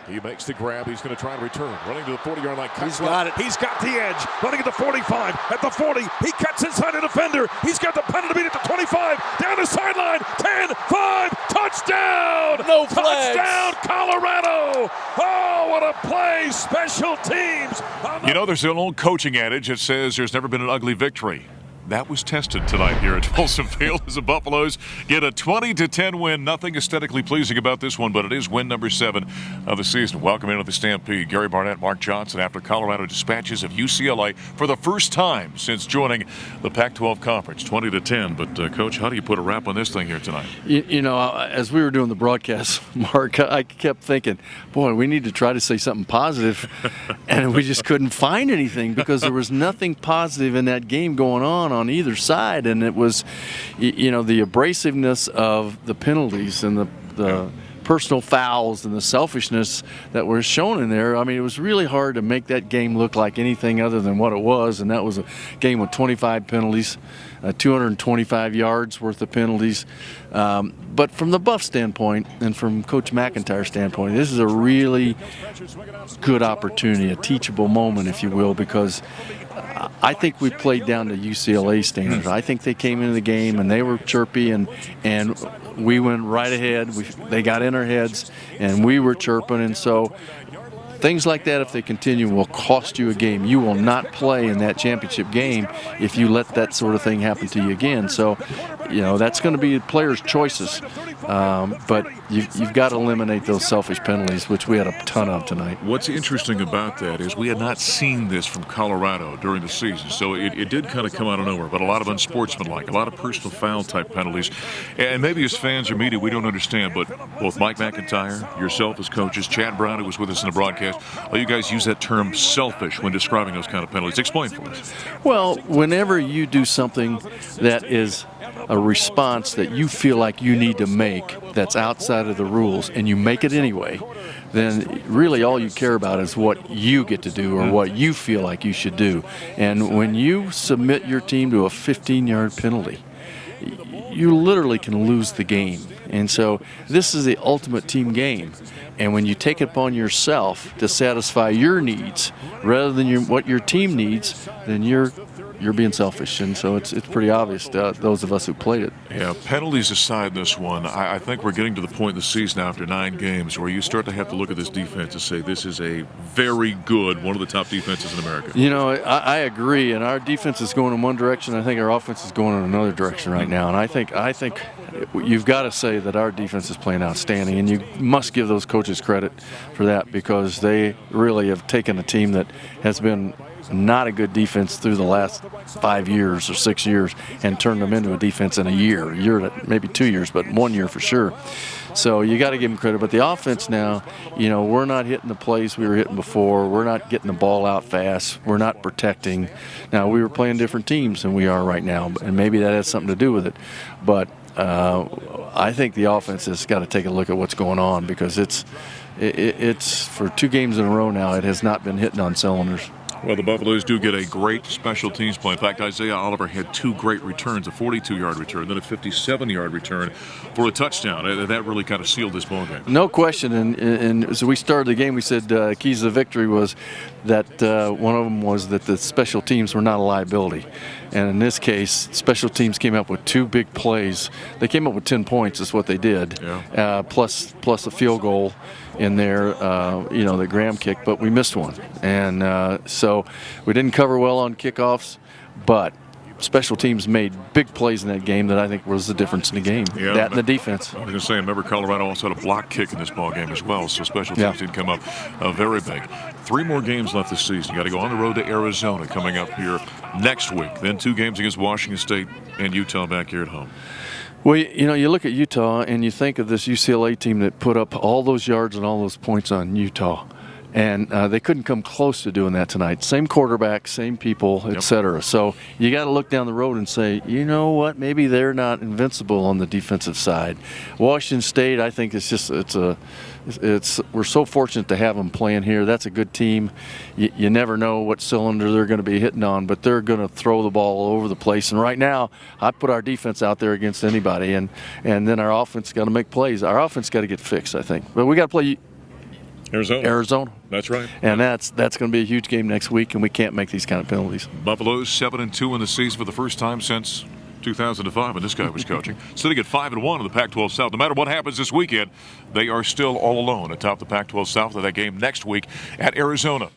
He makes the grab. He's going to try and return. Running to the 40-yard line. He's got it. He's got the edge. Running at the 45. At the 40. He cuts inside a defender. He's got the penalty to beat at the 25. Down the sideline. 10, 5. Touchdown. No flags. Touchdown, Colorado. Oh, what a play. Special teams. You know, there's an old coaching adage that says there's never been an ugly victory. That was tested tonight here at Folsom Field as the Buffaloes get a 20-10 win. Nothing aesthetically pleasing about this one, but it is win number 7 of the season. Welcome into the Stampede. Gary Barnett, Mark Johnson after Colorado dispatches of UCLA for the first time since joining the Pac-12 Conference, 20-10. But, Coach, how do you put a wrap on this thing here tonight? You know, as we were doing the broadcast, Mark, I kept thinking, boy, we need to try to say something positive, and we just couldn't find anything because there was nothing positive in that game going on either side, and it was, you know, the abrasiveness of the penalties and the personal fouls and the selfishness that were shown in there. I mean, it was really hard to make that game look like anything other than what it was, and that was a game with 25 penalties, 225 yards worth of penalties. But from the Buff standpoint and from Coach McIntyre's standpoint, this is a really good opportunity, a teachable moment, if you will, because I think we played down to UCLA standards. I think they came into the game and they were chirpy, and we went right ahead. They got in our heads, and we were chirping. And so things like that, if they continue, will cost you a game. You will not play in that championship game if you let that sort of thing happen to you again. So, you know, that's going to be the players' choices. But you've got to eliminate those selfish penalties, which we had a ton of tonight. What's interesting about that is we had not seen this from Colorado during the season, so it did kind of come out of nowhere, but a lot of unsportsmanlike, a lot of personal foul-type penalties. And maybe as fans or media, we don't understand, but both Mike McIntyre, yourself as coaches, Chad Brown, who was with us in the broadcast, all you guys use that term selfish when describing those kind of penalties. Explain for us. Well, whenever you do something that is a response that you feel like you need to make that's outside of the rules, and you make it anyway, then really all you care about is what you get to do or what you feel like you should do. And when you submit your team to a 15-yard penalty, you literally can lose the game. And so this is the ultimate team game. And when you take it upon yourself to satisfy your needs rather than what your team needs, then you're being selfish. And so it's pretty obvious to those of us who played it. Yeah, penalties aside this one, I think we're getting to the point in the season after 9 games where you start to have to look at this defense and say this is a very good, one of the top defenses in America. You know, I agree, and our defense is going in one direction. I think our offense is going in another direction right now. And I think you've got to say that our defense is playing outstanding, and you must give those coaches credit for that because they really have taken a team that has been not a good defense through the last 5 years or 6 years and turned them into a defense in a year, maybe 2 years, but 1 year for sure. So you got to give them credit. But the offense now, you know, we're not hitting the plays we were hitting before. We're not getting the ball out fast. We're not protecting. Now, we were playing different teams than we are right now, and maybe that has something to do with it. But I think the offense has got to take a look at what's going on because it's for 2 games in a row now, it has not been hitting on cylinders. Well, the Buffaloes do get a great special teams play. In fact, Isaiah Oliver had 2 great returns, a 42-yard return, then a 57-yard return for a touchdown. That really kind of sealed this ballgame. No question. And as we started the game, we said keys to victory was that one of them was that the special teams were not a liability. And in this case, special teams came up with 2 big plays. They came up with 10 points is what they did, plus a field goal in there, you know, the Graham kick, but we missed one. And so we didn't cover well on kickoffs, but special teams made big plays in that game that I think was the difference in the game, that and the defense. I was going to say, remember, Colorado also had a block kick in this ball game as well, so special teams did come up very big. 3 more games left this season. You got to go on the road to Arizona coming up here next week. Then 2 games against Washington State and Utah back here at home. Well, you know, you look at Utah and you think of this UCLA team that put up all those yards and all those points on Utah. And they couldn't come close to doing that tonight. Same quarterback, same people, et cetera. So you got to look down the road and say, you know what, maybe they're not invincible on the defensive side. Washington State, I think we're so fortunate to have them playing here. That's a good team. You never know what cylinder they're going to be hitting on, but they're going to throw the ball all over the place. And right now, I put our defense out there against anybody, and then our offense got to make plays. Our offense got to get fixed, I think. But we got to play Arizona. That's right. And that's going to be a huge game next week, and we can't make these kind of penalties. Buffalo's 7-2 in the season for the first time since 2005 when this guy was coaching. Sitting at 5-1 in the Pac-12 South. No matter what happens this weekend, they are still all alone atop the Pac-12 South of that game next week at Arizona.